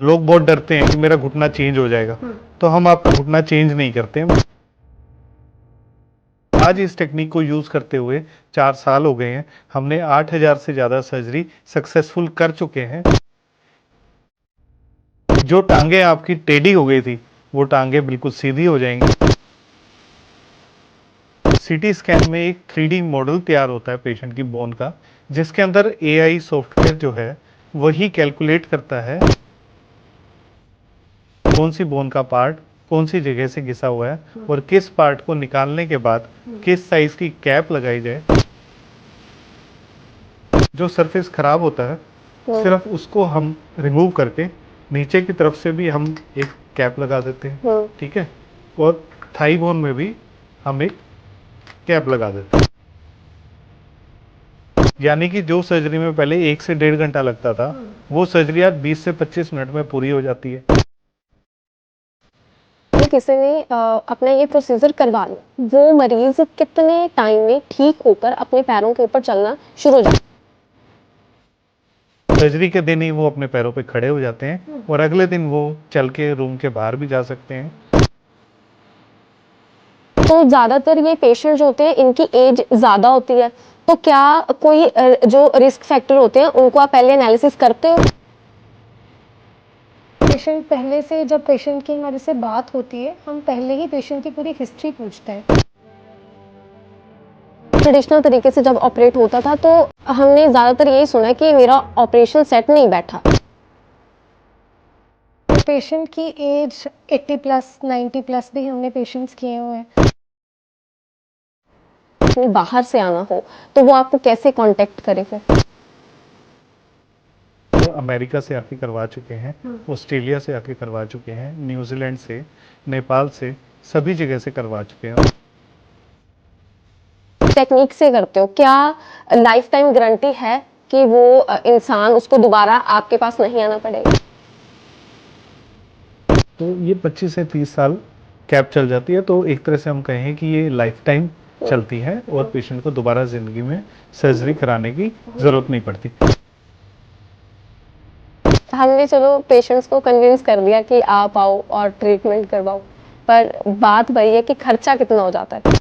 लोग बहुत डरते हैं कि मेरा घुटना चेंज हो जाएगा, तो हम आपका घुटना चेंज नहीं करते हैं। आज इस टेक्निक को यूज करते हुए 4 साल हो गए हैं। हमने 8000 से ज्यादा सर्जरी सक्सेसफुल कर चुके हैं। जो टांगे आपकी टेढ़ी हो गई थी, वो टांगे बिल्कुल सीधी हो जाएंगी। सीटी स्कैन में एक 3D मॉडल तैयार होता है पेशेंट की बोन का, जिसके अंदर AI सॉफ्टवेयर जो है वही कैलकुलेट करता है कौन सी बोन का पार्ट कौन सी जगह से घिसा हुआ है और किस पार्ट को निकालने के बाद किस साइज की कैप लगाई जाए। जो सरफेस खराब होता है सिर्फ उसको हम रिमूव करके नीचे की तरफ से भी हम एक कैप लगा देते हैं, ठीक है, और थाई बोन में भी हम एक कैप लगा देते हैं। यानी कि जो सर्जरी में पहले 1 से 1.5 घंटा लगता था, वो सर्जरी आज 20 से 25 मिनट में पूरी हो जाती है। किसी ने अपना ये प्रोसीजर करवा लिया, वो मरीज कितने टाइम में ठीक होकर अपने पैरों के ऊपर चलना शुरू हो जाता है? सर्जरी के दिन ही वो अपने पैरों पे खड़े हो जाते हैं और अगले दिन वो चल के रूम के बाहर भी जा सकते हैं। तो ज्यादातर ये पेशेंट जो होते हैं इनकी एज ज्यादा होती है, तो क्या कोई जो रिस्क फैक्टर होते हैं उनको आप पहले एनालिसिस करते हो? पेशेंट पहले से, जब पेशेंट की हमारे से बात होती है, हम पहले ही पेशेंट की पूरी हिस्ट्री पूछते हैं। ट्रेडिशनल तरीके से जब ऑपरेट होता था तो हमने ज्यादातर यही सुना कि मेरा ऑपरेशन सेट नहीं बैठा। पेशेंट की एज 80 प्लस 90 प्लस भी हमने पेशेंट्स किए हुए हैं। अपने बाहर से आना हो तो वो आपको कैसे कांटेक्ट करे फिर? अमेरिका से आके करवा चुके हैं, ऑस्ट्रेलिया से आके करवा चुके हैं, न्यूजीलैंड से, नेपाल से, सभी जगह से करवा चुके हैं। टेक्निक से करते हो, क्या लाइफ टाइम गारंटी है कि वो इंसान उसको दोबारा आपके पास नहीं आना पड़ेगा? तो ये 25 से 30 साल कैप चल जाती है, तो एक तरह से हम कहें कि ये लाइफ टाइम चलती है और पेशेंट को दोबारा जिंदगी में सर्जरी कराने की जरूरत नहीं पड़ती। हमने चलो पेशेंट्स को कन्विंस कर दिया कि आप आओ और ट्रीटमेंट करवाओ, पर बात वही है कि खर्चा कितना हो जाता है?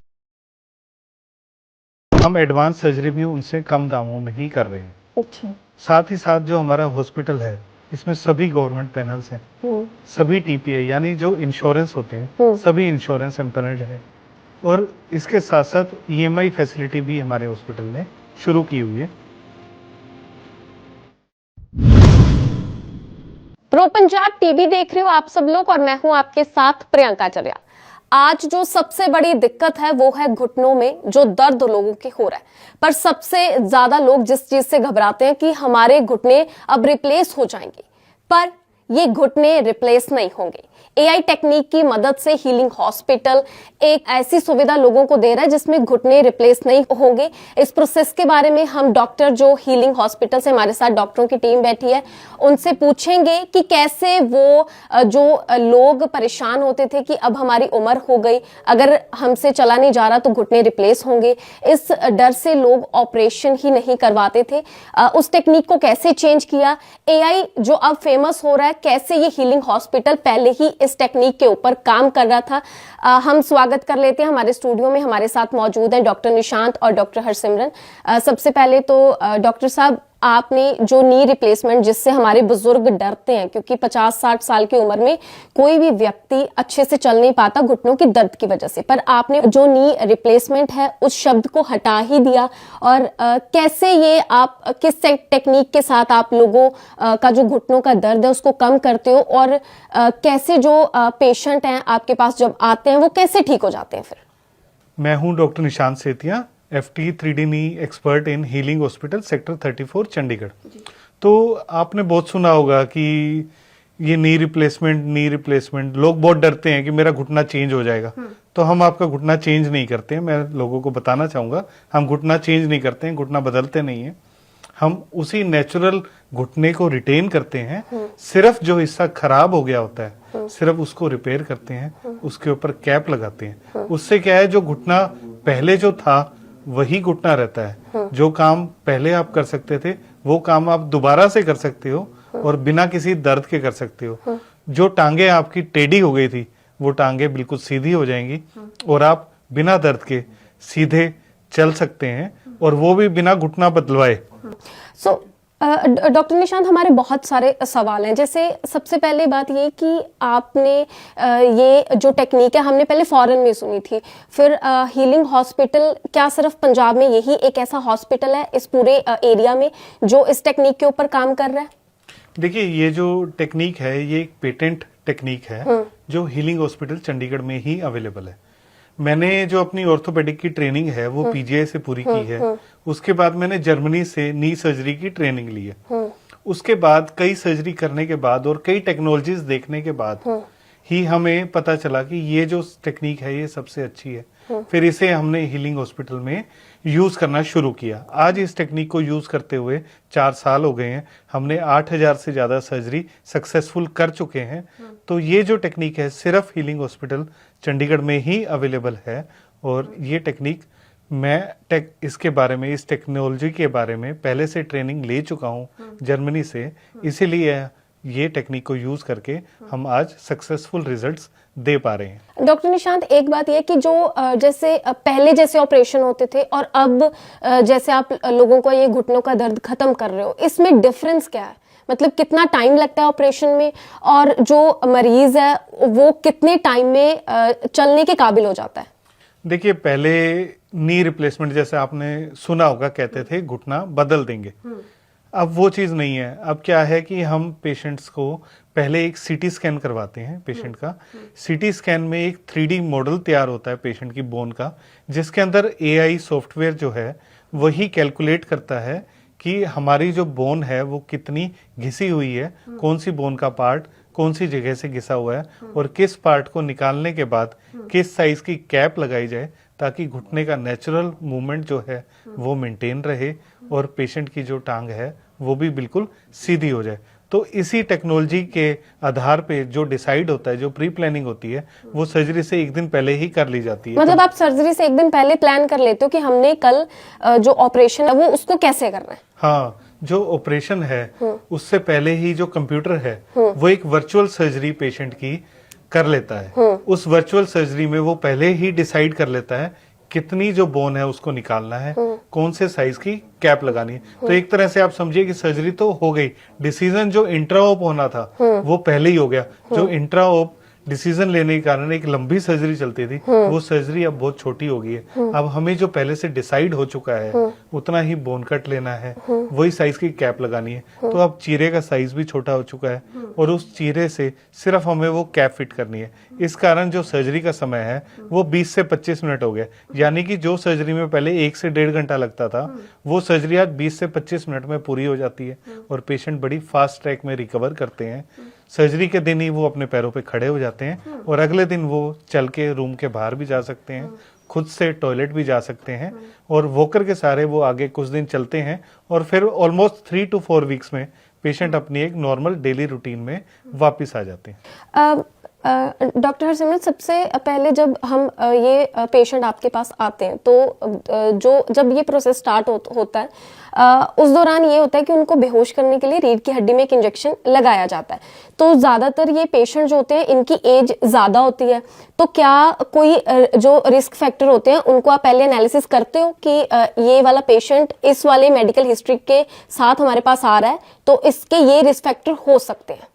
हम एडवांस सर्जरी भी उनसे कम दामों में ही कर रहे हैं। अच्छा। साथ ही साथ जो हमारा हॉस्पिटल है, इसमें सभी गवर्नमेंट पैनल्स हैं, सभी TPA यानी जो इंश्योरेंस होते हैं, सभी इंश्योरेंस एम्पैनल्ड है, और इसके साथ साथ EMI फैसिलिटी भी हमारे हॉस्पिटल ने शुरू की हुई है। प्रो पंजाब टीवी देख रहे हो आप सब लोग, और मैं हूं आपके साथ प्रियंका चरिया। आज जो सबसे बड़ी दिक्कत है वो है घुटनों में जो दर्द लोगों के हो रहा है, पर सबसे ज्यादा लोग जिस चीज से घबराते हैं कि हमारे घुटने अब रिप्लेस हो जाएंगे, पर ये घुटने रिप्लेस नहीं होंगे। AI टेक्निक की मदद से हीलिंग हॉस्पिटल एक ऐसी सुविधा लोगों को दे रहा है जिसमें घुटने रिप्लेस नहीं होंगे। इस प्रोसेस के बारे में हम डॉक्टर जो हीलिंग हॉस्पिटल से हमारे साथ डॉक्टरों की टीम बैठी है उनसे पूछेंगे कि कैसे वो जो लोग परेशान होते थे कि अब हमारी उम्र हो गई, अगर हमसे चला नहीं जा रहा तो घुटने रिप्लेस होंगे, इस डर से लोग ऑपरेशन ही नहीं करवाते थे, उस टेक्निक को कैसे चेंज किया, AI जो अब फेमस हो रहा है कैसे ये हीलिंग हॉस्पिटल पहले ही इस टेक्निक के ऊपर काम कर रहा था। हम स्वागत कर लेते हैं, हमारे स्टूडियो में हमारे साथ मौजूद हैं डॉक्टर निशांत और डॉक्टर हरसिमरन। सबसे पहले तो डॉक्टर साहब, आपने जो नी रिप्लेसमेंट जिससे हमारे बुजुर्ग डरते हैं, क्योंकि 50-60 साल की उम्र में कोई भी व्यक्ति अच्छे से चल नहीं पाता घुटनों की दर्द की वजह से, पर आपने जो नी रिप्लेसमेंट है उस शब्द को हटा ही दिया, और कैसे ये आप किस टेक्निक के साथ आप लोगों का जो घुटनों का दर्द है उसको कम करते हो, और कैसे जो पेशेंट हैं आपके पास जब आते हैं वो कैसे ठीक हो जाते हैं फिर? मैं हूं doctor Nishant Setia, FT 3D knee expert in healing hospital sector 34 Chandigarh. तो आपने बहुत सुना होगा कि ये नी रिप्लेसमेंट, लोग बहुत डरते हैं कि मेरा घुटना चेंज हो जाएगा, तो हम आपका घुटना चेंज नहीं करते हैं। मैं लोगों को बताना चाहूंगा, हम घुटना चेंज नहीं करते हैं, घुटना बदलते नहीं है, हम उसी नेचुरल घुटने को रिटेन करते हैं। सिर्फ जो हिस्सा खराब हो गया होता है सिर्फ उसको रिपेयर करते हैं, उसके ऊपर कैप लगाते हैं। उससे क्या है, जो घुटना पहले जो था वही घुटना रहता है। जो काम पहले आप कर सकते थे वो काम आप दोबारा से कर सकते हो, और बिना किसी दर्द के कर सकते हो। जो टांगे आपकी टेढ़ी हो गई थी वो टांगे बिल्कुल सीधी हो जाएंगी और आप बिना दर्द के सीधे चल सकते हैं, और वो भी बिना घुटना बदलवाए। सो डॉक्टर निशांत, हमारे बहुत सारे सवाल हैं। जैसे सबसे पहले बात ये कि आपने ये जो टेक्निक है हमने पहले फॉरेन में सुनी थी, फिर हीलिंग हॉस्पिटल, क्या सिर्फ पंजाब में यही एक ऐसा हॉस्पिटल है इस पूरे एरिया में जो इस टेक्निक के ऊपर काम कर रहा है? देखिए, ये जो टेक्निक है ये एक पेटेंट टेक्निक है जो हीलिंग हॉस्पिटल चंडीगढ़ में ही अवेलेबल है। मैंने जो अपनी ऑर्थोपेडिक की ट्रेनिंग है वो पीजीआई से पूरी की है। उसके बाद मैंने जर्मनी से नी सर्जरी की ट्रेनिंग ली है। उसके बाद कई सर्जरी करने के बाद और कई टेक्नोलॉजीज देखने के बाद ही हमें पता चला कि ये जो टेक्निक है ये सबसे अच्छी है। फिर इसे हमने हीलिंग हॉस्पिटल में यूज करना शुरू किया। आज इस टेक्निक को यूज करते हुए 4 साल हो गए हैं। हमने 8000 से ज्यादा सर्जरी सक्सेसफुल कर चुके हैं। तो ये जो टेक्निक है सिर्फ हीलिंग हॉस्पिटल चंडीगढ़ में ही अवेलेबल है। और ये टेक्निक मैं इसके बारे में, इस टेक्नोलॉजी के बारे में पहले से ट्रेनिंग ले चुका हूँ जर्मनी से, इसीलिए ये टेक्निक को यूज करके हम आज सक्सेसफुल रिजल्ट्स दे पा रहे हैं। डॉक्टर निशांत, एक बात यह कि जो जैसे पहले जैसे ऑपरेशन होते थे और अब जैसे आप लोगों को ये घुटनों का दर्द खत्म कर रहे हो, इसमें डिफरेंस क्या है? मतलब कितना टाइम लगता है ऑपरेशन में, और जो मरीज है वो कितने टाइम में चलने के काबिल हो जाता है? देखिए, पहले नी रिप्लेसमेंट जैसे आपने सुना होगा, कहते थे घुटना बदल देंगे। अब वो चीज नहीं है। अब क्या है कि हम पेशेंट्स को पहले एक सीटी स्कैन करवाते हैं पेशेंट का। सीटी स्कैन में एक 3D मॉडल तैयार होता है पेशेंट की बोन का, जिसके अंदर एआई सॉफ्टवेयर जो है वही कैलकुलेट करता है कि हमारी जो बोन है वो कितनी घिसी हुई है, कौन सी बोन का पार्ट कौन सी जगह से घिसा हुआ है, और किस पार्ट को निकालने के बाद किस साइज की कैप लगाई जाए ताकि घुटने का नेचुरल मूवमेंट जो है वो मेंटेन रहे और पेशेंट की जो टांग है वो भी बिल्कुल सीधी हो जाए। तो इसी टेक्नोलॉजी के आधार पे जो डिसाइड होता है, जो प्री प्लानिंग होती है, वो सर्जरी से एक दिन पहले ही कर ली जाती है। मतलब आप सर्जरी से एक दिन पहले प्लान कर लेते हो कि हमने कल जो ऑपरेशन है वो उसको कैसे करना है? हाँ, जो ऑपरेशन है उससे पहले ही जो कंप्यूटर है वो एक वर्चुअल सर्जरी पेशेंट की कर लेता है। उस वर्चुअल सर्जरी में वो पहले ही डिसाइड कर लेता है कितनी जो बोन है उसको निकालना है, कौन से साइज की कैप लगानी है। तो एक तरह से आप समझिए कि सर्जरी तो हो गई, डिसीजन जो इंट्रा ऑप होना था वो पहले ही हो गया। जो इंट्रा ऑप डिसीजन लेने के कारण एक लंबी सर्जरी चलती थी, वो सर्जरी अब बहुत छोटी हो गई है। अब हमें जो पहले से डिसाइड हो चुका है उतना ही बोन कट लेना है, वही साइज की कैप लगानी है। तो अब चीरे का साइज भी छोटा हो चुका है और उस चीरे से सिर्फ हमें वो कैप फिट करनी है। इस कारण जो सर्जरी का समय है वो 20 से 25 मिनट हो गया। यानी कि जो सर्जरी में पहले 1 से 1.5 घंटा लगता था, वो सर्जरी आज 20 से 25 मिनट में पूरी हो जाती है और पेशेंट बड़ी फास्ट ट्रैक में रिकवर करते हैं। सर्जरी के दिन ही वो अपने पैरों पे खड़े हो जाते हैं और अगले दिन वो चल के रूम के बाहर भी जा सकते हैं, खुद से टॉयलेट भी जा सकते हैं, और वॉकर के सहारे वो आगे कुछ दिन चलते हैं और फिर ऑलमोस्ट 3 to 4 वीक्स में पेशेंट अपनी एक नॉर्मल डेली रूटीन में वापस आ जाते हैं। डॉक्टर हरसिमरत, सबसे पहले जब हम ये पेशेंट आपके पास आते हैं तो जब ये प्रोसेस स्टार्ट होता है उस दौरान ये होता है कि उनको बेहोश करने के लिए रीढ़ की हड्डी में एक इंजेक्शन लगाया जाता है। तो ज़्यादातर ये पेशेंट जो होते हैं इनकी एज ज़्यादा होती है, तो क्या कोई जो रिस्क फैक्टर होते हैं उनको आप पहले एनालिसिस करते हो कि ये वाला पेशेंट इस वाले मेडिकल हिस्ट्री के साथ हमारे पास आ रहा है तो इसके ये रिस्क फैक्टर हो सकते हैं?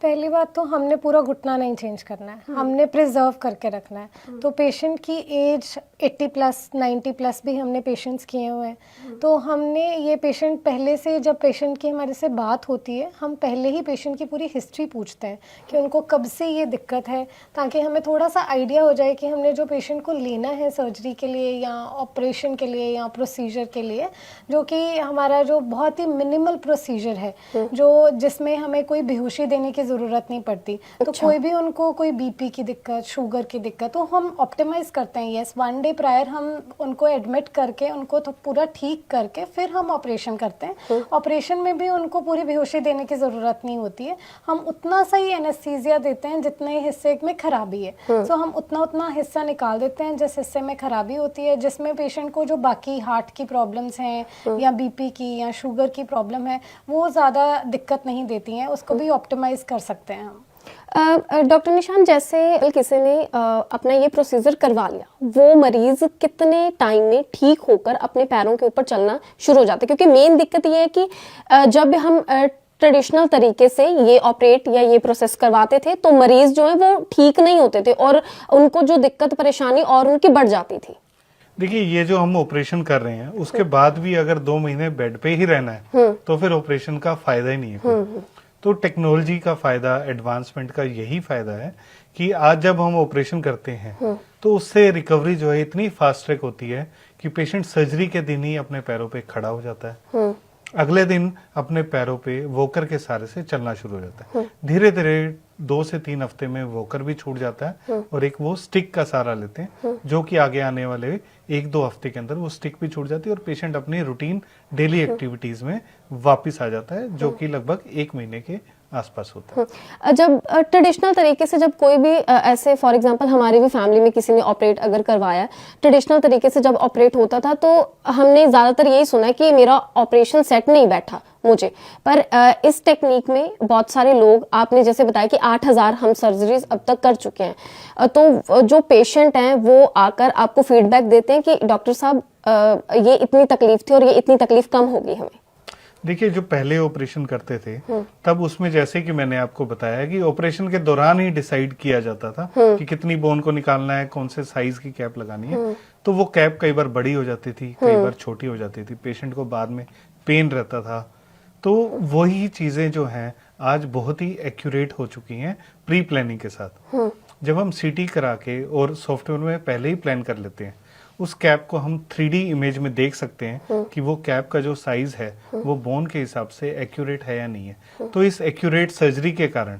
पहली बात तो हमने पूरा घुटना नहीं चेंज करना है, हमने प्रिजर्व करके रखना है। तो पेशेंट की एज 80 प्लस 90 प्लस भी हमने पेशेंट्स किए हुए हैं। तो हमने ये पेशेंट पहले से, जब पेशेंट की हमारे से बात होती है, हम पहले ही पेशेंट की पूरी हिस्ट्री पूछते हैं कि उनको कब से ये दिक्कत है, ताकि हमें थोड़ा सा आइडिया हो जाए कि हमने जो पेशेंट को लेना है सर्जरी के लिए या ऑपरेशन के लिए या प्रोसीजर के लिए, जो कि हमारा जो बहुत ही मिनिमल प्रोसीजर है, जो जिसमें हमें कोई बेहोशी देने की ज़रूरत नहीं पड़ती। तो अच्छा। कोई भी उनको कोई बीपी की दिक्कत, शुगर की दिक्कत, तो हम ऑप्टिमाइज करते हैं। यस, 1 डे प्रायर हम उनको एडमिट करके उनको तो पूरा ठीक करके फिर हम ऑपरेशन करते हैं। ऑपरेशन में भी उनको पूरी बेहोशी देने की ज़रूरत नहीं होती है। हम उतना सा ही एनेस्थीसिया देते हैं जितने हिस्से में खराबी है। सो हम उतना हिस्सा निकाल देते हैं जिस हिस्से में खराबी होती है, जिसमें पेशेंट को जो बाकी हार्ट की प्रॉब्लम्स हैं या बीपी की या शुगर की प्रॉब्लम है वो ज़्यादा दिक्कत नहीं देती हैं, उसको भी ऑप्टिमाइज कर सकते हैं हम। डॉक्टर निशान, जैसे किसी ने अपना ये प्रोसीजर करवा लिया, वो मरीज कितने टाइम में ठीक होकर अपने पैरों के ऊपर चलना शुरू हो जाता है? क्योंकि मेन दिक्कत ये है कि जब हम ट्रेडिशनल तरीके से ये ऑपरेट या ये प्रोसेस करवाते थे तो मरीज जो है वो ठीक नहीं होते थे और उनको जो दिक्कत परेशानी और उनकी बढ़ जाती थी। देखिए, ये जो हम ऑपरेशन कर रहे हैं उसके बाद भी अगर 2 महीने बेड पे ही रहना है तो फिर ऑपरेशन का फायदा ही नहीं है कोई। तो टेक्नोलॉजी का फायदा, एडवांसमेंट का यही फायदा है कि आज जब हम ऑपरेशन करते हैं तो उससे रिकवरी जो है इतनी फास्ट ट्रैक होती है कि पेशेंट सर्जरी के दिन ही अपने पैरों पे खड़ा हो जाता है, अगले दिन अपने पैरों पे वॉकर के सहारे से चलना शुरू हो जाता है। धीरे धीरे 2 से 3 हफ्ते में वॉकर भी छूट जाता है और एक वो स्टिक का सहारा लेते हैं, जो कि आगे आने वाले 1-2 हफ्ते के अंदर वो स्टिक भी छूट जाती है और पेशेंट अपनी रूटीन डेली एक्टिविटीज में वापस आ जाता है, जो कि लगभग 1 महीने के आसपास होता है। जब ट्रेडिशनल तरीके से जब कोई भी ऐसे फॉर एग्जांपल हमारी भी फैमिली में किसी ने ऑपरेट अगर करवाया, ट्रेडिशनल तरीके से जब ऑपरेट होता था तो हमने ज्यादातर यही सुना है कि मेरा ऑपरेशन सेट नहीं बैठा मुझे, पर इस टेक्निक में बहुत सारे लोग, आपने जैसे बताया कि 8000 हम सर्जरीज अब तक कर चुके हैं, तो जो पेशेंट हैं वो आकर आपको फीडबैक देते हैं कि डॉक्टर साहब ये इतनी तकलीफ थी और ये इतनी तकलीफ कम होगी हमें। देखिए, जो पहले ऑपरेशन करते थे तब उसमें जैसे कि मैंने आपको बताया कि ऑपरेशन के दौरान ही डिसाइड किया जाता था कि कितनी बोन को निकालना है, कौन से साइज की कैप लगानी है। तो वो कैप कई बार बड़ी हो जाती थी, कई बार छोटी हो जाती थी, पेशेंट को बाद में पेन रहता था। तो वही चीजें जो हैं आज बहुत ही एक्यूरेट हो चुकी हैं प्री प्लानिंग के साथ। जब हम सीटी करा के और सॉफ्टवेयर में पहले ही प्लान कर लेते हैं, उस कैप को हम 3D इमेज में देख सकते हैं कि वो कैप का जो साइज है वो बोन के हिसाब से एक्यूरेट है या नहीं है। तो इस एक्यूरेट सर्जरी के कारण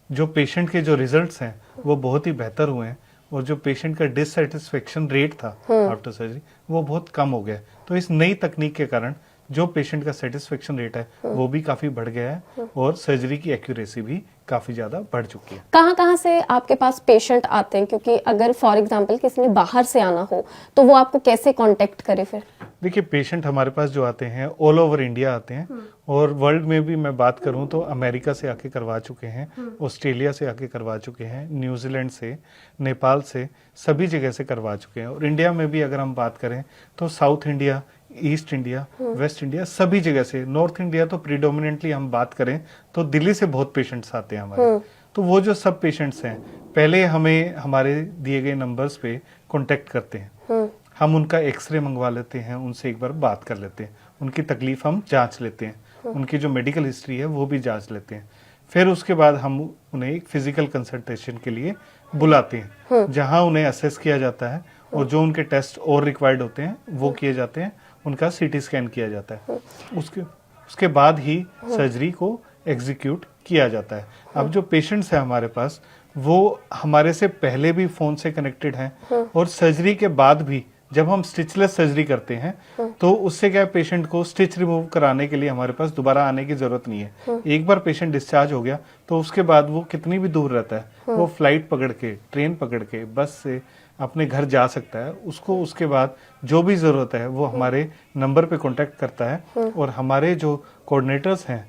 जो पेशेंट के जो रिजल्ट्स हैं वो बहुत ही बेहतर हुए हैं और जो पेशेंट का डिससेटिस्फेक्शन रेट था आफ्टर सर्जरी वो बहुत कम हो गया। तो इस नई तकनीक के कारण जो पेशेंट का सेटिस्फेक्शन रेट है वो भी काफी बढ़ गया है और सर्जरी की एक्यूरेसी भी काफी ज्यादा बढ़ चुकी है। कहाँ से आपके पास पेशेंट आते हैं? क्योंकि अगर फॉर एग्जांपल किसी ने बाहर से आना हो तो वो आपको कैसे कांटेक्ट करे फिर? देखिए, पेशेंट हमारे पास जो आते हैं ऑल ओवर इंडिया आते हैं और वर्ल्ड में भी मैं बात करूं तो अमेरिका से आके करवा चुके हैं, ऑस्ट्रेलिया से आके करवा चुके हैं, न्यूजीलैंड से, नेपाल से, सभी जगह से करवा चुके हैं। और इंडिया में भी अगर हम बात करें तो south India, east India, waste India, सभी जगह से। नॉर्थ इंडिया तो प्रीडोमिनेंटली हम बात करें तो दिल्ली से बहुत पेशेंट्स आते हैं हमारे। तो वो जो सब पेशेंट्स हैं पहले हमें हमारे दिए गए नंबर्स पे कांटेक्ट करते हैं, हम उनका एक्सरे मंगवा लेते हैं, उनसे एक बार बात कर लेते हैं, उनकी तकलीफ हम जांच लेते हैं, उनकी जो मेडिकल हिस्ट्री है वो भी जांच लेते हैं। फिर उसके बाद हम उन्हें एक फिजिकल कंसल्टेशन के लिए बुलाते हैं, जहां उन्हें असेस किया जाता है और जो उनके टेस्ट और रिक्वायर्ड होते हैं वो किए जाते हैं, उनका सीटी स्कैन किया जाता है। उसके बाद ही सर्जरी को एग्जीक्यूट किया जाता है। अब जो पेशेंट्स हैं हमारे पास वो हमारे से पहले भी फोन से कनेक्टेड हैं और सर्जरी के बाद भी जब हम स्टिचलेस सर्जरी करते हैं तो उससे क्या पेशेंट को स्टिच रिमूव कराने के लिए हमारे पास दोबारा आने की जरूरत नहीं है। एक बार पेशेंट डिस्चार्ज हो गया तो उसके बाद वो कितनी भी दूर रहता है वो फ्लाइट पकड़ के, ट्रेन पकड़ के, बस से अपने घर जा सकता है। उसको उसके बाद जो भी जरूरत है वो हमारे नंबर पे कांटेक्ट करता है और हमारे जो कोऑर्डिनेटर्स हैं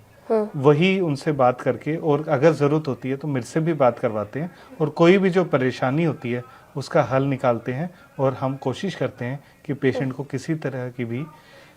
वही उनसे बात करके, और अगर जरूरत होती है तो मेरे से भी बात करवाते हैं और कोई भी जो परेशानी होती है उसका हल निकालते हैं और हम कोशिश करते हैं कि पेशेंट को किसी तरह की भी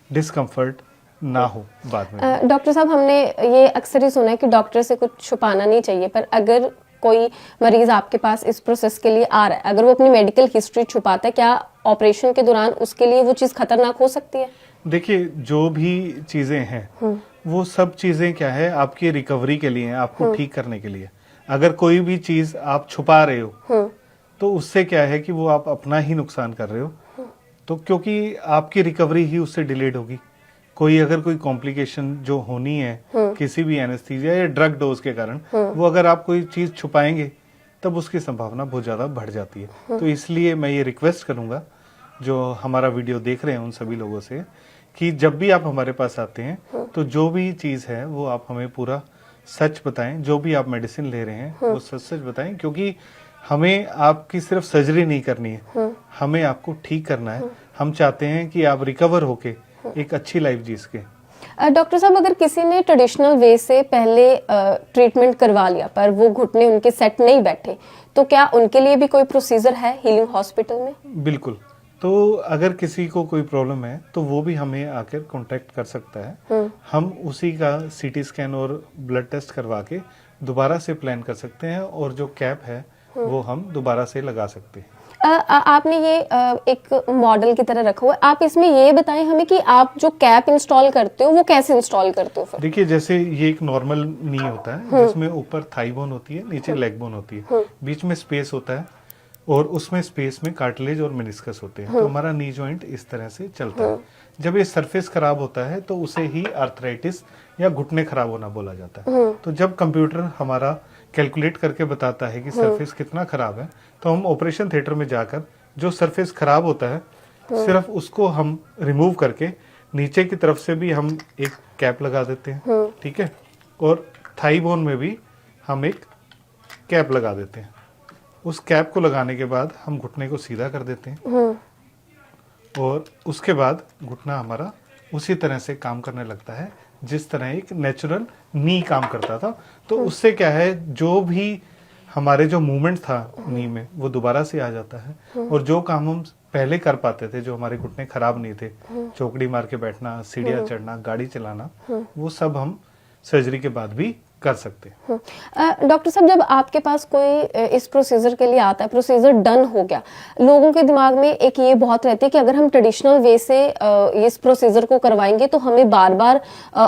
डिस्कम्फर्ट ना हो बाद में। डॉक्टर साहब, हमने ये अक्सर ही सुना है कि डॉक्टर से कुछ छुपाना नहीं चाहिए, पर अगर कोई मरीज आपके पास इस प्रोसेस के लिए आ रहा है, अगर वो अपनी मेडिकल हिस्ट्री छुपाता है, क्या ऑपरेशन के दौरान उसके लिए वो चीज खतरनाक हो सकती है? देखिए, जो भी चीजें हैं वो सब चीजें क्या है आपकी रिकवरी के लिए, आपको ठीक करने के लिए। अगर कोई भी चीज आप छुपा रहे हो तो उससे क्या है कि वो आप अपना ही नुकसान कर रहे हो, तो क्योंकि आपकी रिकवरी ही उससे डिलेड होगी। कोई अगर कोई कॉम्प्लिकेशन जो होनी है किसी भी एनेस्थीसिया या ड्रग डोज के कारण, वो अगर आप कोई चीज छुपाएंगे तब उसकी संभावना बहुत ज्यादा बढ़ जाती है। तो इसलिए मैं ये रिक्वेस्ट करूंगा जो हमारा वीडियो देख रहे हैं उन सभी लोगों से कि जब भी आप हमारे पास आते हैं तो जो भी चीज है वो आप हमें पूरा सच बताएं। जो भी आप मेडिसिन ले रहे हैं वो सच सच बताएं, क्योंकि हमें आपकी सिर्फ सर्जरी नहीं करनी है, हमें आपको ठीक करना है। हम चाहते हैं कि आप रिकवर होके एक अच्छी लाइफ जी सके। डॉक्टर साहब, अगर किसी ने ट्रेडिशनल वे से पहले ट्रीटमेंट करवा लिया पर वो घुटने उनके सेट नहीं बैठे, तो क्या उनके लिए भी कोई प्रोसीजर है हीलिंग हॉस्पिटल में? बिल्कुल। तो अगर किसी को कोई प्रॉब्लम है तो वो भी हमें आकर कांटेक्ट कर सकता है। हम उसी का सीटी स्कैन और ब्लड टेस्ट करवा के दोबारा से प्लान कर सकते हैं और जो कैप है वो हम दोबारा से लगा सकते हैं। आपने ये एक मॉडल की तरह रखा हुआ है, आप इसमें ये बताएं हमें कि आप जो कैप इंस्टॉल करते हो वो कैसे इंस्टॉल करते हो फिर? देखिए, जैसे ये एक नॉर्मल नी होता है जिसमें ऊपर थाई बोन होती है, नीचे लेग बोन होती है, बीच में स्पेस होता है और उसमें स्पेस में कार्टिलेज और मेनिस्कस होते हैं। तो हमारा नी जॉइंट इस तरह से चलता है। जब ये सरफेस खराब होता है तो उसे ही आर्थराइटिस या घुटने खराब होना बोला जाता है। तो जब कंप्यूटर हमारा कैलकुलेट करके बताता है कि सरफेस कितना खराब है, तो हम ऑपरेशन थिएटर में जाकर जो सरफेस खराब होता है सिर्फ उसको हम रिमूव करके नीचे की तरफ से भी हम एक कैप लगा देते हैं, ठीक है, और थाई बोन में भी हम एक कैप लगा देते हैं। उस कैप को लगाने के बाद हम घुटने को सीधा कर देते हैं और उसके बाद घुटना हमारा उसी तरह से काम करने लगता है जिस तरह एक नेचुरल नी काम करता था। तो उससे क्या है, जो भी हमारे जो मूवमेंट था नी में वो दोबारा से आ जाता है और जो काम हम पहले कर पाते थे, जो हमारे घुटने खराब नहीं थे, चौकड़ी मार के बैठना, सीढ़ियाँ चढ़ना, गाड़ी चलाना, वो सब हम सर्जरी के बाद भी कर सकते हैं। डॉक्टर साहब, जब आपके पास कोई इस प्रोसीजर के लिए आता है, प्रोसीजर डन हो गया, लोगों के दिमाग में एक ये बहुत रहती है कि अगर हम ट्रेडिशनल वे से इस प्रोसीजर को करवाएंगे तो हमें बार बार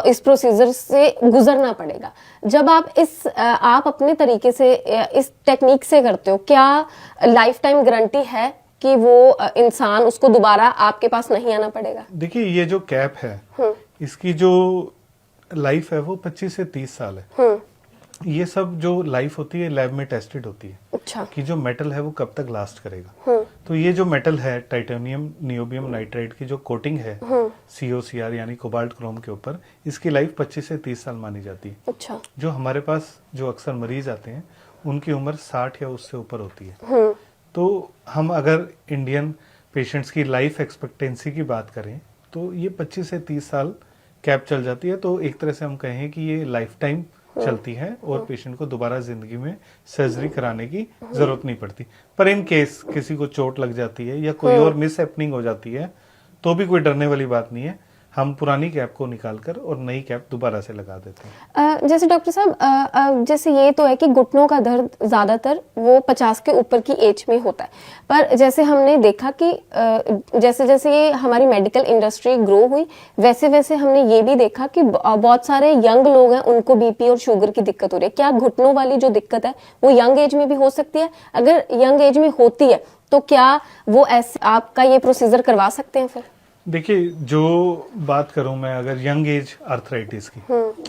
इस प्रोसीजर से गुजरना पड़ेगा। जब आप अपने तरीके से इस टेक्निक से करते हो, क्या लाइफ टाइम गारंटी है कि वो इंसान उसको दोबारा आपके पास नहीं आना पड़ेगा? देखिए, ये जो कैप है इसकी जो लाइफ है वो 25 से 30 साल है। ये सब जो लाइफ होती है लैब में टेस्टेड होती है। अच्छा। कि जो मेटल है वो कब तक लास्ट करेगा। तो ये जो मेटल है टाइटेनियम नियोबियम नाइट्राइड की जो कोटिंग है COCR यानी कोबाल्ट क्रोम के ऊपर, इसकी लाइफ 25 से 30 साल मानी जाती है। अच्छा। जो हमारे पास जो अक्सर मरीज आते हैं उनकी उम्र 60 या उससे ऊपर होती है। तो हम अगर इंडियन पेशेंट्स की लाइफ एक्सपेक्टेंसी की बात करें तो ये 25 से 30 साल कैप चल जाती है। तो एक तरह से हम कहें कि ये लाइफ टाइम चलती है और पेशेंट को दोबारा जिंदगी में सर्जरी कराने की जरूरत नहीं पड़ती। पर इन केस किसी को चोट लग जाती है या कोई और मिस हैपनिंग हो जाती है तो भी कोई डरने वाली बात नहीं है, हम पुरानी कैप को निकालकर और नई कैप दोबारा से लगा देते हैं। जैसे डॉक्टर साहब, जैसे ये तो है कि घुटनों का दर्द ज्यादातर वो 50 के ऊपर की एज में होता है, पर जैसे हमने देखा कि जैसे जैसे ये हमारी मेडिकल इंडस्ट्री ग्रो हुई वैसे वैसे हमने ये भी देखा कि बहुत सारे यंग लोग हैं उनको बीपी और शुगर की दिक्कत हो रही है। क्या घुटनों वाली जो दिक्कत है वो यंग एज में भी हो सकती है? अगर यंग एज में होती है तो क्या वो ऐसे आपका ये प्रोसीजर करवा सकते हैं फिर? देखिए, जो बात करूं मैं अगर यंग एज आर्थराइटिस की,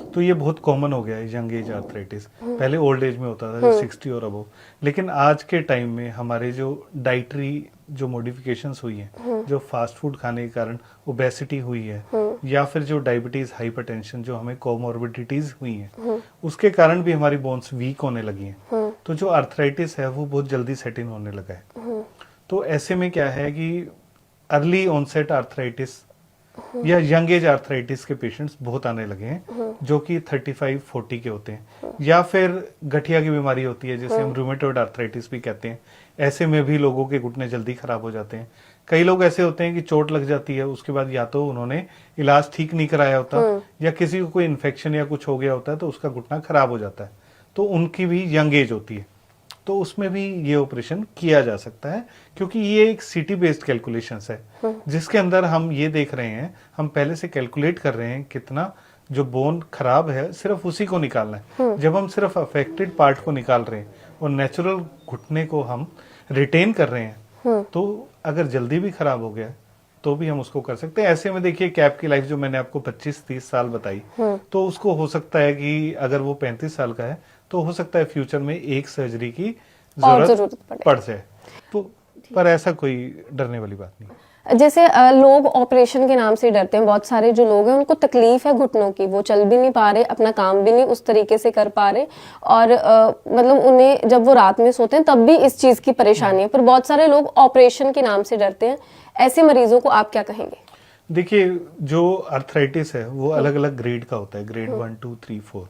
तो ये बहुत कॉमन हो गया है यंग एज आर्थराइटिस। पहले ओल्ड एज में होता था जो 60 और अबव, लेकिन आज के टाइम में हमारे जो डाइटरी जो मॉडिफिकेशंस हुई हैं, जो फास्ट फूड खाने के कारण ओबेसिटी हुई है या फिर जो डायबिटीज हाइपरटेंशन जो हमें कोमोर्बिडिटीज हुई हैं, उसके कारण भी हमारी बोन्स वीक होने लगी हैं। तो जो आर्थराइटिस है वो बहुत जल्दी सेट इन होने लगा है। तो ऐसे में क्या है कि अर्ली ऑनसेट आर्थराइटिस या यंग एज आर्थराइटिस के पेशेंट्स बहुत आने लगे हैं जो कि 35-40 के होते हैं, या फिर गठिया की बीमारी होती है जिसे हम रूमेटॉइड आर्थराइटिस भी कहते हैं। ऐसे में भी लोगों के घुटने जल्दी खराब हो जाते हैं। कई लोग ऐसे होते हैं कि चोट लग जाती है, उसके बाद या तो उन्होंने इलाज ठीक नहीं कराया होता या किसी को कोई इन्फेक्शन या कुछ हो गया होता है तो उसका घुटना खराब हो जाता है, तो उनकी भी यंग एज होती है। तो उसमें भी ये ऑपरेशन किया जा सकता है क्योंकि ये एक सिटी बेस्ड कैलकुलेशंस है जिसके अंदर हम ये देख रहे हैं, हम पहले से कैलकुलेट कर रहे हैं कितना जो बोन खराब है सिर्फ उसी को निकालना है। जब हम सिर्फ अफेक्टेड पार्ट को निकाल रहे हैं और नेचुरल घुटने को हम रिटेन कर रहे हैं, तो अगर जल्दी भी खराब हो गया तो भी हम उसको कर सकते हैं। ऐसे में देखिए कैप की लाइफ जो मैंने आपको 25-30 साल बताई, तो उसको हो सकता है कि अगर वो 35 साल का है तो हो सकता है फ्यूचर में एक सर्जरी की जरूरत पड़ जाए। तो पर ऐसा कोई डरने वाली बात नहीं। जैसे लोग ऑपरेशन के नाम से डरते हैं, बहुत सारे जो लोग हैं उनको तकलीफ है घुटनों की, वो चल भी नहीं पा रहे, अपना काम भी नहीं उस तरीके से कर पा रहे, और मतलब उन्हें जब वो रात में सोते हैं तब भी इस चीज की परेशानी है, पर बहुत सारे लोग ऑपरेशन के नाम से डरते हैं। ऐसे मरीजों को आप क्या कहेंगे? देखिए जो अर्थराइटिस है वो अलग अलग ग्रेड का होता है, ग्रेड 1, 2, 3, 4।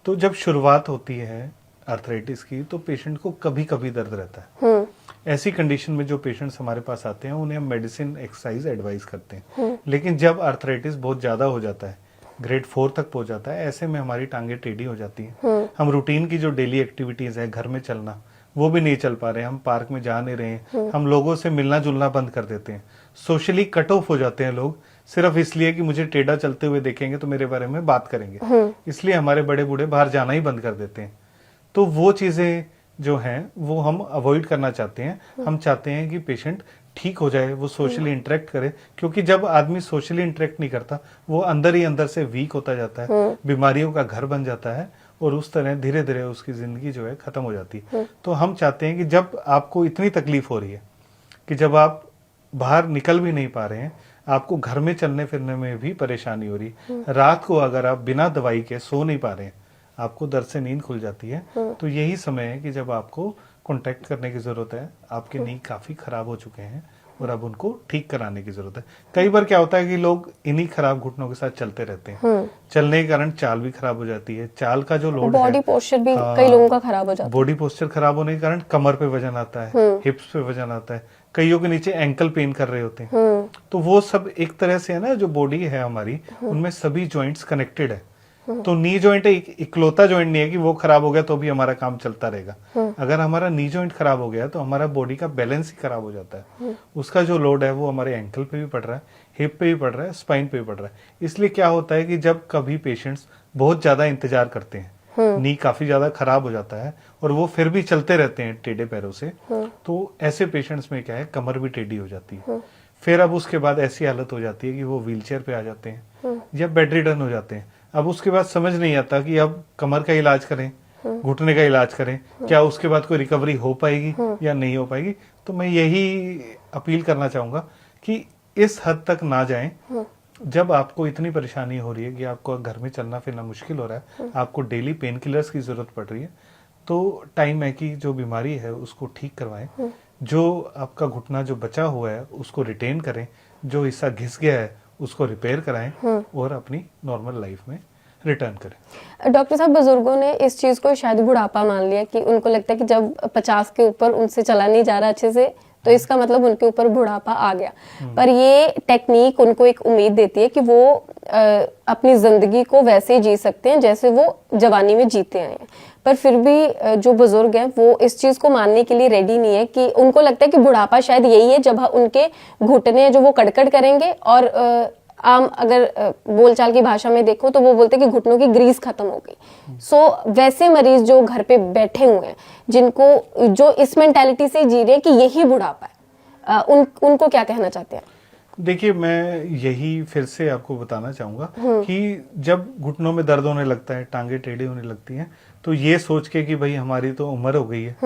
तो जब शुरुआत होती है अर्थराइटिस की तो पेशेंट को कभी कभी दर्द रहता है। ऐसी कंडीशन में जो पेशेंट्स हमारे पास आते हैं उन्हें हम मेडिसिन एक्सरसाइज एडवाइस करते हैं। लेकिन जब अर्थराइटिस बहुत ज्यादा हो जाता है, ग्रेड 4 तक पहुंच जाता है, ऐसे में हमारी टांगे टेढ़ी हो जाती हैं। हम रूटीन की जो डेली एक्टिविटीज है, घर में चलना, वो भी नहीं चल पा रहे, हम पार्क में जा नहीं रहे, हम लोगों से मिलना जुलना बंद कर देते हैं, सोशली कट ऑफ हो जाते हैं लोग, सिर्फ इसलिए कि मुझे टेढ़ा चलते हुए देखेंगे तो मेरे बारे में बात करेंगे, इसलिए हमारे बड़े बूढ़े बाहर जाना ही बंद कर देते हैं। तो वो चीजें जो हैं वो हम अवॉइड करना चाहते हैं। हम चाहते हैं कि पेशेंट ठीक हो जाए, वो सोशली इंटरेक्ट करे, क्योंकि जब आदमी सोशली इंटरेक्ट नहीं करता वो अंदर ही अंदर से वीक होता जाता है, बीमारियों का घर बन जाता है, और उस तरह धीरे धीरे उसकी जिंदगी जो है खत्म हो जाती है। तो हम चाहते हैं कि जब आपको इतनी तकलीफ हो रही है कि जब आप बाहर निकल भी नहीं पा रहे हैं, आपको घर में चलने फिरने में भी परेशानी हो रही है, रात को अगर आप बिना दवाई के सो नहीं पा रहे हैं, आपको दर्द से नींद खुल जाती है, तो यही समय है कि जब आपको कांटेक्ट करने की जरूरत है। आपके नी काफी खराब हो चुके हैं और अब उनको ठीक कराने की जरूरत है। कई बार क्या होता है कि लोग इन्हीं खराब घुटनों के साथ चलते रहते हैं, चलने के कारण चाल भी खराब हो जाती है, चाल का जो लोड है, बॉडी पोस्चर भी कई लोगों का खराब हो जाता है। बॉडी पोस्चर खराब होने के कारण कमर पे वजन आता है, हिप्स पे वजन आता है, कईयों के नीचे एंकल पेन कर रहे होते हैं। तो वो सब एक तरह से है ना, जो बॉडी है हमारी उनमें सभी जॉइंट्स कनेक्टेड है। तो नी जॉइंट एक इकलौता जॉइंट नहीं है कि वो खराब हो गया तो भी हमारा काम चलता रहेगा। अगर हमारा नी जॉइंट खराब हो गया तो हमारा बॉडी का बैलेंस ही खराब हो जाता है। उसका जो लोड है वो हमारे एंकल पे भी पड़ रहा है, हिप पे भी पड़ रहा है, स्पाइन पे भी पड़ रहा है। इसलिए क्या होता है कि जब कभी पेशेंट्स बहुत ज्यादा इंतजार करते हैं, नी काफी ज्यादा खराब हो जाता है और वो फिर भी चलते रहते हैं टेढ़े पैरों से, तो ऐसे पेशेंट्स में क्या है, कमर भी टेढ़ी हो जाती है। फिर अब उसके बाद ऐसी हालत हो जाती है कि वो व्हीलचेयर पे आ जाते हैं या बेड रिडन हो जाते हैं। अब उसके बाद समझ नहीं आता कि अब कमर का इलाज करें, घुटने का इलाज करें, क्या उसके बाद कोई रिकवरी हो पाएगी या नहीं हो पाएगी। तो मैं यही अपील करना चाहूंगा कि इस हद तक ना जाएं। जब आपको इतनी परेशानी हो रही है कि आपको घर में चलना फिरना मुश्किल हो रहा है, आपको डेली पेन किलर्स की जरूरत पड़ रही है, तो टाइम है कि जो बीमारी है उसको ठीक करवाएं। जो आपका घुटना जो बचा हुआ है उसको रिटेन करें, जो हिस्सा घिस गया है उसको रिपेयर कराएं और अपनी नॉर्मल लाइफ में रिटर्न करें। डॉक्टर साहब, बुजुर्गों ने इस चीज को शायद बुढ़ापा मान लिया कि उनको लगता है कि जब 50 के ऊपर उनसे चला नहीं जा रहा अच्छे से तो इसका मतलब उनके ऊपर बुढ़ापा आ गया। पर ये टेक्निक उनको एक उम्मीद देती है कि वो अपनी जिंदगी को वैसे ही जी सकते हैं जैसे वो जवानी में जीते आए हैं। पर फिर भी जो बुजुर्ग हैं वो इस चीज को मानने के लिए रेडी नहीं है, कि उनको लगता है कि बुढ़ापा शायद यही है जब उनके घुटने जो वो कड़कड़ करेंगे, और आम अगर बोलचाल की भाषा में देखो तो वो बोलते हैं कि घुटनों की ग्रीस खत्म हो गई। सो वैसे मरीज जो घर पे बैठे हुए हैं, जिनको जो इस मेंटालिटी से जी रहे हैं कि यही बुढ़ापा है, उनको क्या कहना चाहते हैं? देखिए, मैं यही फिर से आपको बताना चाहूंगा कि जब घुटनों में दर्द होने लगता है, टांगे टेढ़ी होने लगती हैं, तो ये सोच के कि भाई हमारी तो उम्र हो गई है,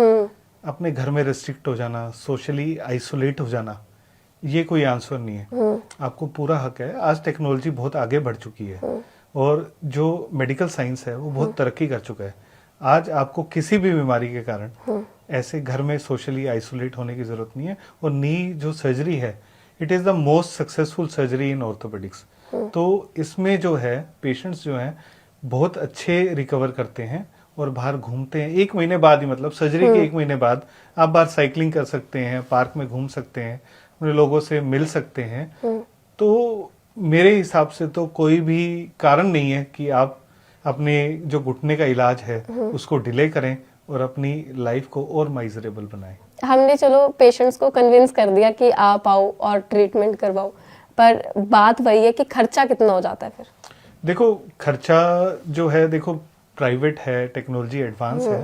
अपने घर में रेस्ट्रिक्ट हो जाना, सोशली आइसोलेट हो जाना, ये कोई आंसर नहीं है। आपको पूरा हक है। आज टेक्नोलॉजी बहुत आगे बढ़ चुकी है और जो मेडिकल साइंस है वो बहुत तरक्की कर चुका है। आज आपको किसी भी बीमारी के कारण ऐसे घर में सोशली आइसोलेट होने की जरूरत नहीं है। और नी जो सर्जरी है, it is the most successful surgery in orthopaedics. तो इसमें जो है पेशेंट्स जो हैं बहुत अच्छे रिकवर करते हैं और बाहर घूमते हैं। 1 महीने बाद ही, मतलब सर्जरी के 1 महीने बाद आप बाहर साइकिलिंग कर सकते हैं, पार्क में घूम सकते हैं, अपने लोगों से मिल सकते हैं। तो मेरे हिसाब से तो कोई भी कारण नहीं है कि आप अपने जो घुटने का इलाज है उसको डिले करें और अपनी लाइफ को और माइजरेबल बनाएं। हमने चलो पेशेंट्स को कन्विंस कर दिया कि आप आओ और ट्रीटमेंट करवाओ, पर बात वही है कि खर्चा कितना हो जाता है फिर? देखो, खर्चा जो है, देखो प्राइवेट है, टेक्नोलॉजी एडवांस है,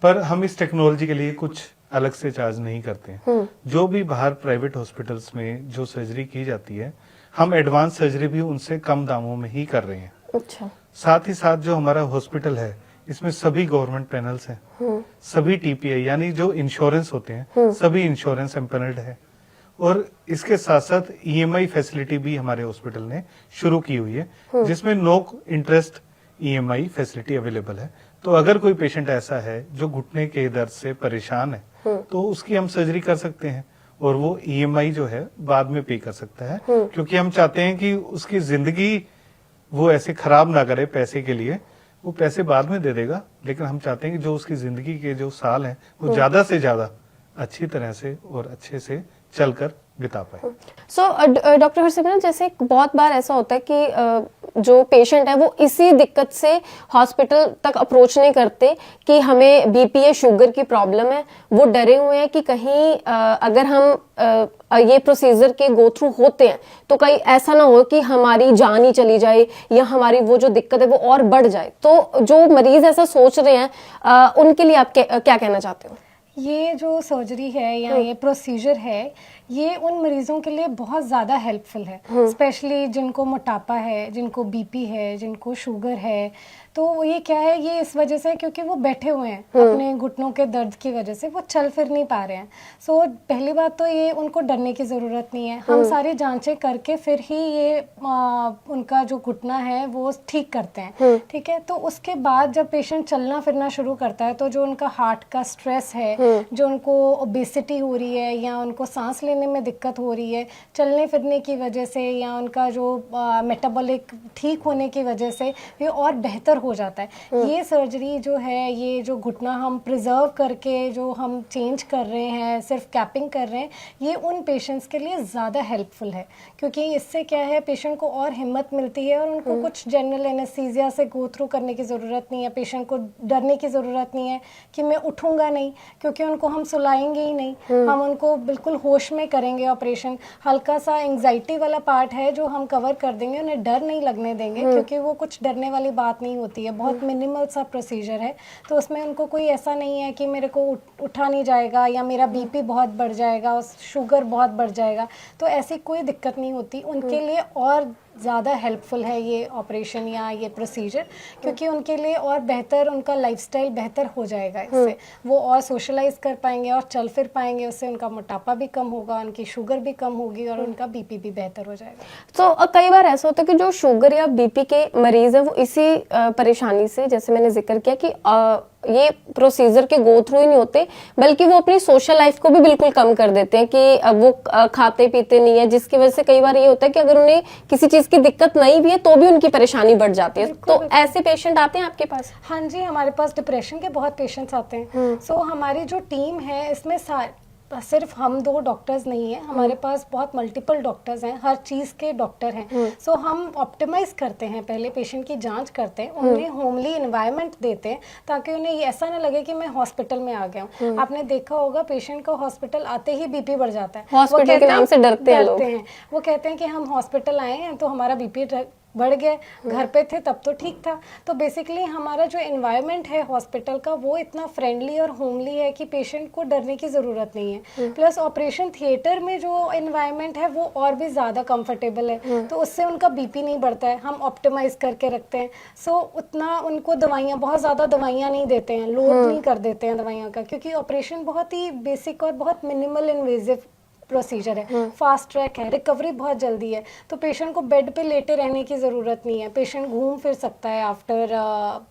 पर हम इस टेक्नोलॉजी के लिए कुछ अलग से चार्ज नहीं करते हैं। जो भी बाहर प्राइवेट हॉस्पिटल्स में जो सर्जरी की जाती है, हम एडवांस सर्जरी भी उनसे कम दामों में ही कर रहे हैं। अच्छा। साथ ही साथ जो हमारा हॉस्पिटल है, इसमें सभी गवर्नमेंट पैनल्स हैं, सभी टीपीआई यानी जो इंश्योरेंस होते हैं, सभी इंश्योरेंस एम्पैनल्ड है। और इसके साथ साथ ईएमआई फैसिलिटी भी हमारे हॉस्पिटल ने शुरू की हुई है, जिसमें no interest EMI facility available है। तो अगर कोई पेशेंट ऐसा है जो घुटने के दर्द से परेशान है, तो उसकी हम सर्जरी कर सकते हैं और वो ईएमआई जो है बाद में पे कर सकता है, क्योंकि हम चाहते हैं कि उसकी जिंदगी वो ऐसे खराब ना करे पैसे के लिए। वो पैसे बाद में दे देगा, लेकिन हम चाहते हैं कि जो उसकी जिंदगी के जो साल हैं वो ज्यादा से ज्यादा अच्छी तरह से और अच्छे से चलकर बिता पाए। सो डॉक्टर हर्षिमरन, जैसे बहुत बार ऐसा होता है कि जो पेशेंट है वो इसी दिक्कत से हॉस्पिटल तक अप्रोच नहीं करते कि हमें बीपी या शुगर की प्रॉब्लम है। वो डरे हुए हैं कि कहीं अगर हम ये प्रोसीजर के गो थ्रू होते हैं तो कहीं ऐसा ना हो कि हमारी जान ही चली जाए या हमारी वो जो दिक्कत है वो और बढ़ जाए। तो जो मरीज ऐसा सोच रहे हैं उनके लिए आप क्या कहना चाहते हो? ये जो सर्जरी है या ये प्रोसीजर है, ये उन मरीजों के लिए बहुत ज़्यादा हेल्पफुल है, स्पेशली जिनको मोटापा है, जिनको बीपी है, जिनको शुगर है। तो ये क्या है, ये इस वजह से क्योंकि वो बैठे हुए हैं अपने घुटनों के दर्द की वजह से, वो चल फिर नहीं पा रहे हैं। सो पहली बात तो ये उनको डरने की ज़रूरत नहीं है। हम सारी जांचें करके फिर ही ये उनका जो घुटना है वो ठीक करते हैं, ठीक है। तो उसके बाद जब पेशेंट चलना फिरना शुरू करता है, तो जो उनका हार्ट का स्ट्रेस है, जो उनको ओबेसिटी हो रही है या उनको सांस लेने में दिक्कत हो रही है चलने फिरने की वजह से, या उनका जो मेटाबॉलिक ठीक होने की वजह से, ये और बेहतर हो जाता है। ये सर्जरी जो है, ये जो घुटना हम प्रिजर्व करके जो हम चेंज कर रहे हैं, सिर्फ कैपिंग कर रहे हैं, ये उन पेशेंट्स के लिए ज़्यादा हेल्पफुल है, क्योंकि इससे क्या है, पेशेंट को और हिम्मत मिलती है और उनको कुछ जनरल एनेस्थीसिया से गो थ्रू करने की ज़रूरत नहीं है। पेशेंट को डरने की ज़रूरत नहीं है कि मैं उठूंगा नहीं, क्योंकि उनको हम सुलाएंगे ही नहीं, हम उनको बिल्कुल होश में करेंगे ऑपरेशन। हल्का सा एंग्जाइटी वाला पार्ट है जो हम कवर कर देंगे, उन्हें डर नहीं लगने देंगे, क्योंकि वो कुछ डरने वाली बात नहीं होती है, बहुत मिनिमल सा प्रोसीजर है। तो उसमें उनको कोई ऐसा नहीं है कि मेरे को उठा नहीं जाएगा या मेरा बीपी बहुत बढ़ जाएगा, शुगर बहुत बढ़ जाएगा, तो ऐसी कोई दिक्कत नहीं होती। उनके लिए और ज़्यादा हेल्पफुल है ये ऑपरेशन या ये प्रोसीजर, क्योंकि उनके लिए और बेहतर, उनका लाइफस्टाइल बेहतर हो जाएगा इससे। वो और सोशलाइज कर पाएंगे और चल फिर पाएंगे, उससे उनका मोटापा भी कम होगा, उनकी शुगर भी कम होगी और उनका बीपी भी बेहतर हो जाएगा। तो कई बार ऐसा होता है कि जो शुगर या बीपी के मरीज है वो इसी परेशानी से, जैसे मैंने जिक्र किया कि ये प्रोसीजर के गो थ्रू ही नहीं होते, बल्कि वो अपनी सोशल लाइफ को भी बिल्कुल कम कर देते हैं कि वो खाते पीते नहीं है, जिसकी वजह से कई बार ये होता है कि अगर उन्हें किसी चीज की दिक्कत नहीं भी है तो भी उनकी परेशानी बढ़ जाती है। तो ऐसे पेशेंट आते हैं आपके पास? हाँ जी, हमारे पास डिप्रेशन के बहुत पेशेंट्स आते हैं। सो हमारी जो टीम है, इसमें सिर्फ हम 2 डॉक्टर्स नहीं है, हमारे पास बहुत मल्टीपल डॉक्टर्स हैं, हर चीज़ के डॉक्टर हैं। सो हम ऑप्टिमाइज करते हैं, पहले पेशेंट की जांच करते हैं, उन्हें होमली एनवायरनमेंट देते हैं, ताकि उन्हें ऐसा ना लगे कि मैं हॉस्पिटल में आ गया हूँ। आपने देखा होगा, पेशेंट को हॉस्पिटल आते ही बीपी बढ़ जाता है, हॉस्पिटल के नाम से डरते हैं लोग। वो कहते हैं कि हम हॉस्पिटल आए हैं तो हमारा बीपी बढ़ गया, घर पे थे तब तो ठीक था। तो बेसिकली हमारा जो एनवायरनमेंट है हॉस्पिटल का, वो इतना फ्रेंडली और होमली है कि पेशेंट को डरने की ज़रूरत नहीं है। प्लस ऑपरेशन थिएटर में जो एनवायरनमेंट है वो और भी ज़्यादा कंफर्टेबल है, तो उससे उनका बीपी नहीं बढ़ता है, हम ऑप्टिमाइज करके रखते हैं। सो उतना उनको दवाइयाँ, बहुत ज़्यादा दवाइयाँ नहीं देते हैं, लोड नहीं कर देते हैं दवाइयों का, क्योंकि ऑपरेशन बहुत ही बेसिक और बहुत मिनिमल इन्वेजिव प्रोसीजर है, फास्ट ट्रैक है, रिकवरी बहुत जल्दी है। तो पेशेंट को बेड पे लेटे रहने की ज़रूरत नहीं है, पेशेंट घूम फिर सकता है आफ्टर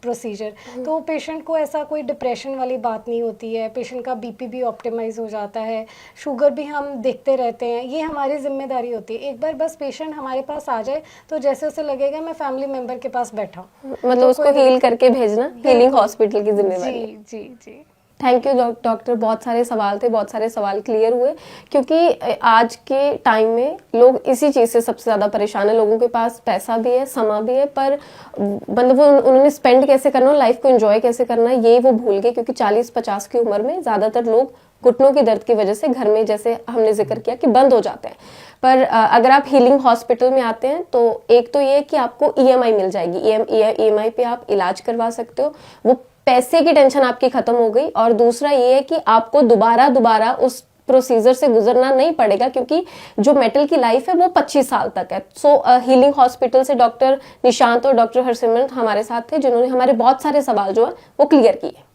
प्रोसीजर। तो पेशेंट को ऐसा कोई डिप्रेशन वाली बात नहीं होती है, पेशेंट का बीपी भी ऑप्टिमाइज हो जाता है, शुगर भी हम देखते रहते हैं। ये हमारी जिम्मेदारी होती है। एक बार बस पेशेंट हमारे पास आ जाए तो जैसे उसे लगेगा मैं फैमिली मेम्बर के पास बैठा हूँ, मतलब तो उसको हील करके भेजना हीलिंग हॉस्पिटल की जिम्मेदारी। जी जी जी। थैंक यू डॉक्टर, बहुत सारे सवाल थे, बहुत सारे सवाल क्लियर हुए, क्योंकि आज के टाइम में लोग इसी चीज़ से सबसे ज़्यादा परेशान है। लोगों के पास पैसा भी है, समय भी है, पर मतलब वो उन्होंने स्पेंड कैसे करना, लाइफ को एंजॉय कैसे करना, ये वो भूल गए, क्योंकि 40-50 की उम्र में ज़्यादातर लोग घुटनों के दर्द की वजह से घर में, जैसे हमने जिक्र किया, कि बंद हो जाते हैं। पर अगर आप हीलिंग हॉस्पिटल में आते हैं तो एक तो ये कि आपको ईएमआई मिल जाएगी, ईएमआई पे आप इलाज करवा सकते हो। वो पैसे की टेंशन आपकी खत्म हो गई, और दूसरा ये है कि आपको दोबारा उस प्रोसीजर से गुजरना नहीं पड़ेगा, क्योंकि जो मेटल की लाइफ है वो 25 साल तक है। सो हीलिंग हॉस्पिटल से डॉक्टर निशांत और डॉक्टर हरसिमरन हमारे साथ थे, जिन्होंने हमारे बहुत सारे सवाल जो है वो क्लियर किए।